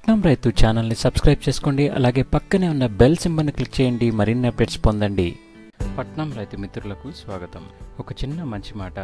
పట్నం రైతు ఛానల్ని సబ్స్క్రైబ్ చేసుకోండి. అలాగే పక్కనే ఉన్న బెల్ సింబల్ని క్లిక్ చేయండి. మరిన్ని అప్డేట్స్ పొందండి. పట్నం రైతు మిత్రులకు స్వాగతం. ఒక చిన్న మంచి మాట,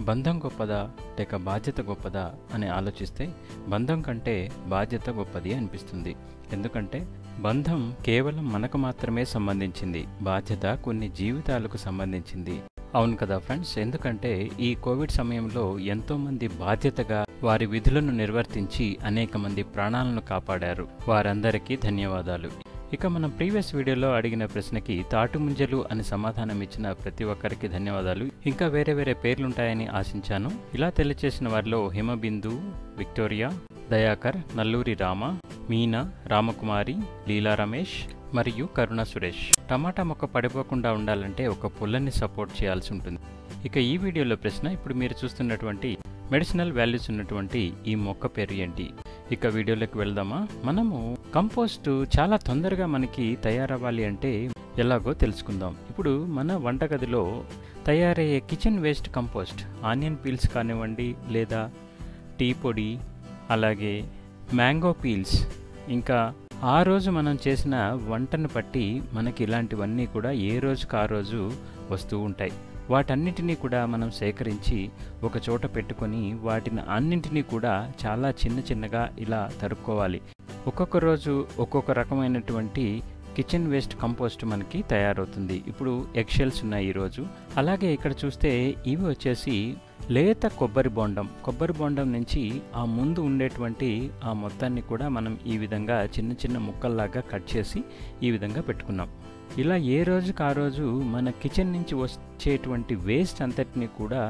బంధం గొప్పదా లేక బాధ్యత గొప్పదా అని ఆలోచిస్తే బంధం కంటే బాధ్యత గొప్పది అనిపిస్తుంది. ఎందుకంటే బంధం కేవలం మనకు మాత్రమే సంబంధించింది, బాధ్యత కొన్ని జీవితాలకు సంబంధించింది. అవును కదా ఫ్రెండ్స్, ఎందుకంటే ఈ కోవిడ్ సమయంలో ఎంతోమంది బాధ్యతగా వారి విధులను నిర్వర్తించి అనేక మంది ప్రాణాలను కాపాడారు. వారందరికీ ధన్యవాదాలు. ఇక మనం ప్రీవియస్ వీడియోలో అడిగిన ప్రశ్నకి తాటుముంజలు అని సమాధానం ఇచ్చిన ప్రతి ఒక్కరికి ధన్యవాదాలు. ఇంకా వేరే వేరే పేర్లుంటాయని ఆశించాను. ఇలా తెలియచేసిన వారిలో హిమబిందు, విక్టోరియా, దయాకర్, నల్లూరి రామ, మీనా, రామకుమారి, లీలా రమేష్ మరియు కరుణ సురేష్. టమాటా మొక్క పడిపోకుండా ఉండాలంటే ఒక పుల్లని సపోర్ట్ చేయాల్సి ఉంటుంది. ఇక ఈ వీడియోలో ప్రశ్న, ఇప్పుడు మీరు చూస్తున్నటువంటి మెడిసినల్ వాల్యూస్ ఉన్నటువంటి ఈ మొక్క పేరు ఏంటి? ఇక వీడియోలోకి వెళ్దామా? మనము కంపోస్ట్ చాలా తొందరగా మనకి తయారవ్వాలి అంటే ఎలాగో తెలుసుకుందాం. ఇప్పుడు మన వంటగదిలో తయారయ్యే kitchen waste compost, onion peels కానివ్వండి, లేదా టీ పొడి, అలాగే మ్యాంగో పీల్స్, ఇంకా ఆ రోజు మనం చేసిన వంటను బట్టి మనకి ఇలాంటివన్నీ కూడా ఏ రోజుకు ఆ రోజు వస్తూ ఉంటాయి. వాటన్నిటినీ కూడా మనం సేకరించి ఒక చోట పెట్టుకొని వాటిని అన్నింటినీ కూడా చాలా చిన్న చిన్నగా ఇలా తరుక్కోవాలి. ఒక్కొక్క రోజు ఒక్కొక్క రకమైనటువంటి కిచెన్ వేస్ట్ కంపోస్ట్ మనకి తయారవుతుంది. ఇప్పుడు ఎగ్ షెల్స్ ఉన్నాయి ఈరోజు. అలాగే ఇక్కడ చూస్తే ఇవి వచ్చేసి లేత కొబ్బరి బొండం నుంచి ఆ ముందు ఉండేటువంటి ఆ మొత్తాన్ని కూడా మనం ఈ విధంగా చిన్న చిన్న ముక్కల్లాగా కట్ చేసి ఈ విధంగా పెట్టుకున్నాం. ఇలా ఏ రోజుకి ఆ రోజు మన కిచెన్ నుంచి వచ్చేటువంటి వేస్ట్ అంతటిని కూడా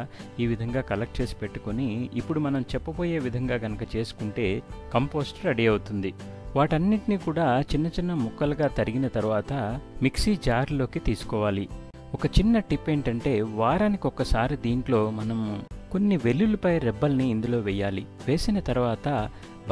ఈ విధంగా కలెక్ట్ చేసి పెట్టుకొని ఇప్పుడు మనం చెప్పబోయే విధంగా కనుక చేసుకుంటే కంపోస్ట్ రెడీ అవుతుంది. వాటన్నిటినీ కూడా చిన్న చిన్న ముక్కలుగా తరిగిన తర్వాత మిక్సీ జార్లోకి తీసుకోవాలి. ఒక చిన్న టిప్ ఏంటంటే, వారానికి ఒక్కసారి దీంట్లో మనము కొన్ని వెల్లుల్లిపాయ రెబ్బల్ని ఇందులో వేయాలి. వేసిన తర్వాత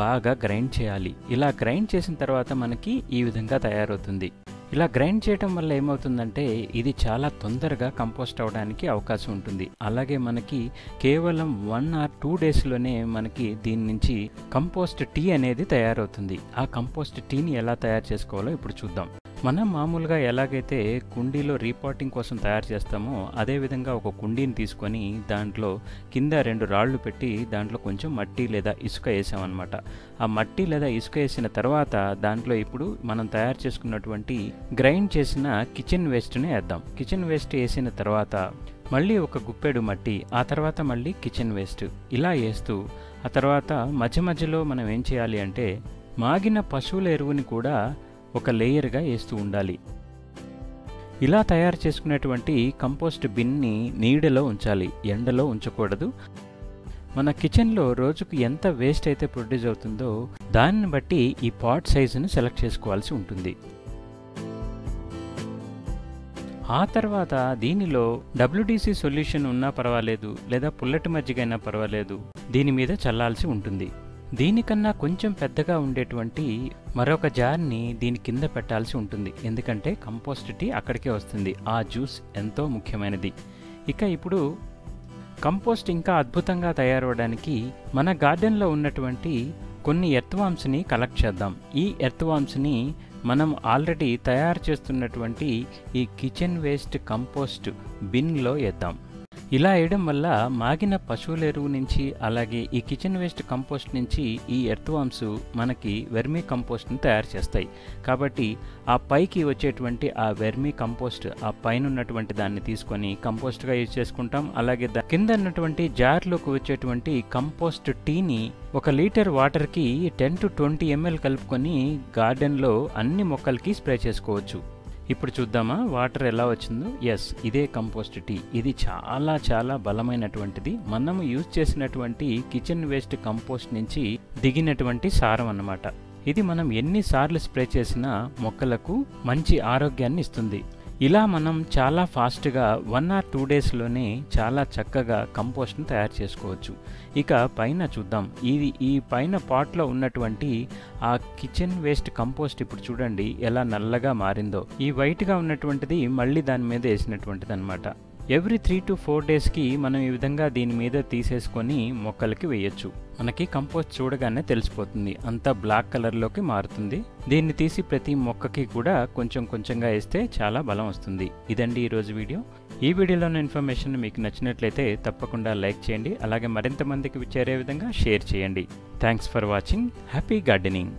బాగా గ్రైండ్ చేయాలి. ఇలా గ్రైండ్ చేసిన తర్వాత మనకి ఈ విధంగా తయారవుతుంది. ఇలా గ్రైండ్ చేయడం వల్ల ఏమవుతుందంటే ఇది చాలా తొందరగా కంపోస్ట్ అవడానికి అవకాశం ఉంటుంది. అలాగే మనకి కేవలం 1 or 2 డేస్లోనే మనకి దీని నుంచి కంపోస్ట్ టీ అనేది తయారవుతుంది. ఆ కంపోస్ట్ టీని ఎలా తయారు చేసుకోవాలో ఇప్పుడు చూద్దాం. మనం మామూలుగా ఎలాగైతే కుండీలో రీపాటింగ్ కోసం తయారు చేస్తామో అదేవిధంగా ఒక కుండీని తీసుకొని దాంట్లో కింద 2 రాళ్ళు పెట్టి దాంట్లో కొంచెం మట్టి లేదా ఇసుక వేసామన్నమాట. ఆ మట్టి లేదా ఇసుక వేసిన తర్వాత దాంట్లో ఇప్పుడు మనం తయారు చేసుకున్నటువంటి గ్రైండ్ చేసిన కిచెన్ వేస్ట్ని వేద్దాం. కిచెన్ వేస్ట్ వేసిన తర్వాత మళ్ళీ ఒక గుప్పెడు మట్టి, ఆ తర్వాత మళ్ళీ కిచెన్ వేస్ట్ ఇలా వేస్తూ ఆ తర్వాత మధ్య మధ్యలో మనం ఏం చేయాలి అంటే మాగిన పశువుల ఎరువుని కూడా ఒక లేయర్గా వేస్తూ ఉండాలి. ఇలా తయారు చేసుకునేటువంటి కంపోస్ట్ బిన్ని నీడలో ఉంచాలి, ఎండలో ఉంచకూడదు. మన కిచెన్లో రోజుకు ఎంత వేస్ట్ అయితే ప్రొడ్యూస్ అవుతుందో దాన్ని బట్టి ఈ పాట్ సైజును సెలెక్ట్ చేసుకోవాల్సి ఉంటుంది. ఆ తర్వాత దీనిలో WDC సొల్యూషన్ ఉన్నా పర్వాలేదు, లేదా పుల్లటి మజ్జిగ అయినా పర్వాలేదు, దీని మీద చల్లాల్సి ఉంటుంది. దీనికన్నా కొంచెం పెద్దగా ఉండేటువంటి మరొక జార్ని దీని కింద పెట్టాల్సి ఉంటుంది. ఎందుకంటే కంపోస్ట్ టీ అక్కడికే వస్తుంది. ఆ జ్యూస్ ఎంతో ముఖ్యమైనది. ఇక ఇప్పుడు కంపోస్ట్ ఇంకా అద్భుతంగా తయారవడానికి మన గార్డెన్లో ఉన్నటువంటి కొన్ని ఎర్త్వామ్స్ని కలెక్ట్ చేద్దాం. ఈ ఎర్త్వామ్స్ని మనం ఆల్రెడీ తయారు చేస్తున్నటువంటి ఈ కిచెన్ వేస్ట్ కంపోస్ట్ బిన్లో వేద్దాం. ఇలా వేయడం వల్ల మాగిన పశువుల ఎరువు నుంచి అలాగే ఈ కిచెన్ వేస్ట్ కంపోస్ట్ నుంచి ఈ ఎర్త్వామ్స్ మనకి వెర్మీ కంపోస్ట్ని తయారు చేస్తాయి. కాబట్టి ఆ పైకి వచ్చేటువంటి ఆ వెర్మీ కంపోస్ట్, ఆ పైన ఉన్నటువంటి దాన్ని తీసుకొని కంపోస్ట్గా యూజ్ చేసుకుంటాం. అలాగే కింద ఉన్నటువంటి జార్లోకి వచ్చేటువంటి కంపోస్ట్ టీని 1 లీటర్ వాటర్కి 10 to 20 ml కలుపుకొని గార్డెన్లో అన్ని మొక్కలకి స్ప్రే చేసుకోవచ్చు. ఇప్పుడు చూద్దామా వాటర్ ఎలా వచ్చిందో. ఎస్, ఇదే కంపోస్ట్ టీ. ఇది చాలా చాలా బలమైనటువంటిది. మనము యూజ్ చేసినటువంటి కిచెన్ వేస్ట్ కంపోస్ట్ నుంచి దిగినటువంటి సారం అన్నమాట. ఇది మనం ఎన్నిసార్లు స్ప్రే చేసినా మొక్కలకు మంచి ఆరోగ్యాన్ని ఇస్తుంది. ఇలా మనం చాలా ఫాస్ట్గా 1 or 2 డేస్లోనే చాలా చక్కగా కంపోస్ట్ని తయారు చేసుకోవచ్చు. ఇక పైన చూద్దాం. ఈ పైన పాట్లో ఉన్నటువంటి ఆ కిచెన్ వేస్ట్ కంపోస్ట్ ఇప్పుడు చూడండి ఎలా నల్లగా మారిందో. ఈ వైట్గా ఉన్నటువంటిది మళ్ళీ దాని మీద వేసినటువంటిది అనమాట. ఎవ్రీ 3 to 4 డేస్కి మనం ఈ విధంగా దీని మీద తీసేసుకొని మొక్కలకి వేయచ్చు. మనకి కంపోస్ట్ చూడగానే తెలిసిపోతుంది, అంతా బ్లాక్ కలర్లోకి మారుతుంది. దీన్ని తీసి ప్రతి మొక్కకి కూడా కొంచెం కొంచెంగా వేస్తే చాలా బలం వస్తుంది. ఇదండి ఈరోజు వీడియో. ఈ వీడియోలోని ఇన్ఫర్మేషన్ మీకు నచ్చినట్లయితే తప్పకుండా లైక్ చేయండి, అలాగే మరింత మందికి చేరే విధంగా షేర్ చేయండి. Thanks for watching. Happy gardening.